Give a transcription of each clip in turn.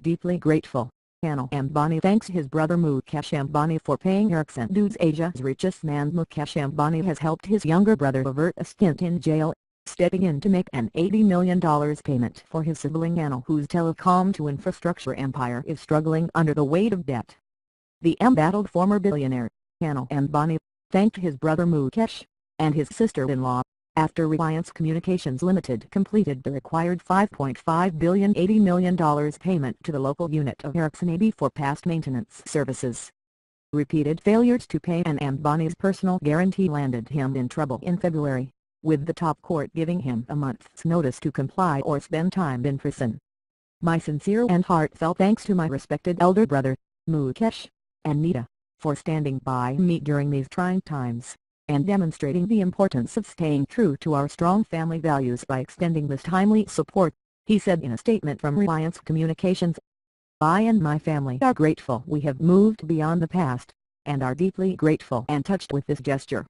Deeply grateful, Anil Ambani thanks his brother Mukesh Ambani for paying Ericsson dues. Asia's richest man Mukesh Ambani has helped his younger brother avert a stint in jail, stepping in to make an $80 million payment for his sibling Anil, whose telecom-to-infrastructure empire is struggling under the weight of debt. The embattled former billionaire, Anil Ambani, thanked his brother Mukesh, and his sister-in-law, after Reliance Communications Limited completed the required $5.5 billion $80 million payment to the local unit of Ericsson AB for past maintenance services. Repeated failures to pay an Ambani's personal guarantee landed him in trouble in February, with the top court giving him a month's notice to comply or spend time in prison. My sincere and heartfelt thanks to my respected elder brother, Mukesh, and Nita, for standing by me during these trying times, and demonstrating the importance of staying true to our strong family values by extending this timely support, he said in a statement from Reliance Communications. I and my family are grateful we have moved beyond the past, and are deeply grateful and touched with this gesture.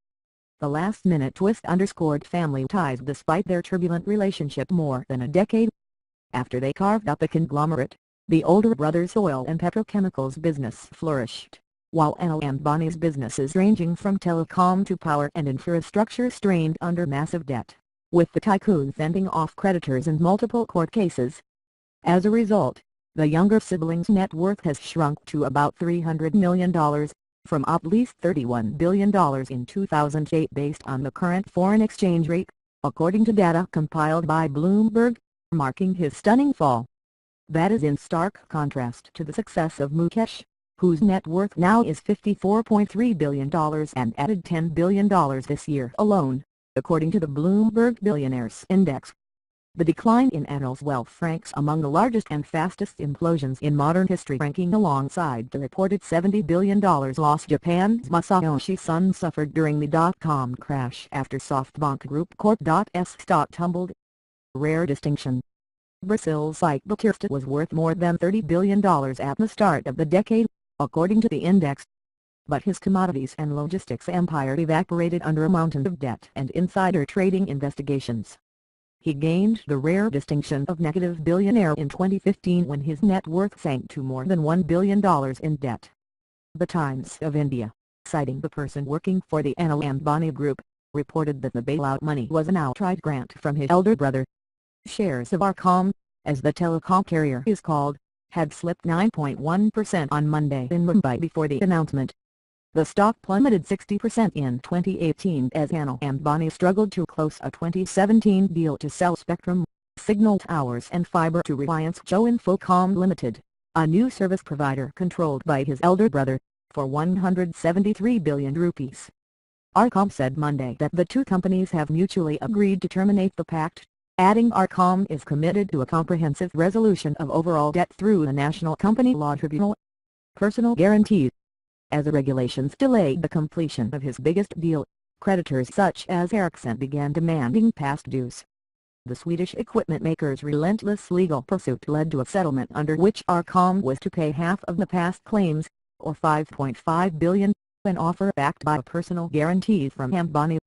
The last-minute twist underscored family ties despite their turbulent relationship more than a decade. After they carved up the conglomerate, the older brother's oil and petrochemicals business flourished, while Anil Ambani's businesses ranging from telecom to power and infrastructure strained under massive debt, with the tycoon fending off creditors in multiple court cases. As a result, the younger sibling's net worth has shrunk to about $300 million, from at least $31 billion in 2008 based on the current foreign exchange rate, according to data compiled by Bloomberg, marking his stunning fall. That is in stark contrast to the success of Mukesh, whose net worth now is $54.3 billion and added $10 billion this year alone, according to the Bloomberg Billionaires Index. The decline in Anil's wealth ranks among the largest and fastest implosions in modern history, ranking alongside the reported $70 billion loss Japan's Masayoshi Son suffered during the dot-com crash after SoftBank Group Corp.'s stock tumbled. Rare distinction. Brazil's Ike Batista was worth more than $30 billion at the start of the decade, according to the index. But his commodities and logistics empire evaporated under a mountain of debt and insider trading investigations. He gained the rare distinction of negative billionaire in 2015 when his net worth sank to more than $1 billion in debt. The Times of India, citing the person working for the Anil Ambani Group, reported that the bailout money was an outright grant from his elder brother. Shares of Arcom, as the telecom carrier is called, had slipped 9.1% on Monday in Mumbai before the announcement. The stock plummeted 60% in 2018 as Anil Ambani struggled to close a 2017 deal to sell spectrum, signal towers and fibre to Reliance Jio Infocom Limited, a new service provider controlled by his elder brother, for 173 billion rupees. Arcom said Monday that the two companies have mutually agreed to terminate the pact, adding Arcom is committed to a comprehensive resolution of overall debt through the National Company Law Tribunal. Personal guarantees. As the regulations delayed the completion of his biggest deal, creditors such as Ericsson began demanding past dues. The Swedish equipment maker's relentless legal pursuit led to a settlement under which Arcom was to pay half of the past claims, or $5.5 billion, an offer backed by a personal guarantee from Ambani.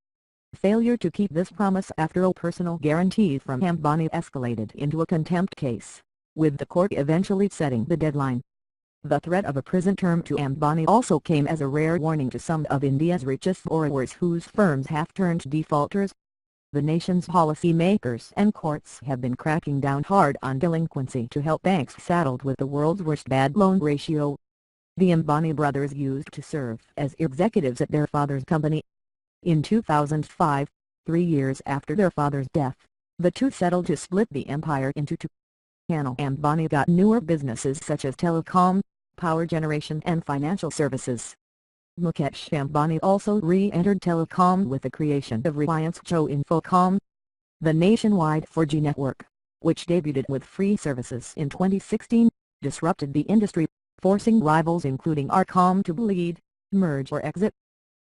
Failure to keep this promise after a personal guarantee from Ambani escalated into a contempt case, with the court eventually setting the deadline. The threat of a prison term to Ambani also came as a rare warning to some of India's richest borrowers whose firms have turned defaulters. The nation's policymakers and courts have been cracking down hard on delinquency to help banks saddled with the world's worst bad loan ratio. The Ambani brothers used to serve as executives at their father's company. In 2005, 3 years after their father's death, the two settled to split the empire into two. Anil Ambani got newer businesses such as telecom, power generation and financial services. Mukesh Ambani also re-entered telecom with the creation of Reliance Jio Infocom, the nationwide 4G network, which debuted with free services in 2016, disrupted the industry, forcing rivals including Arcom to bleed, merge or exit.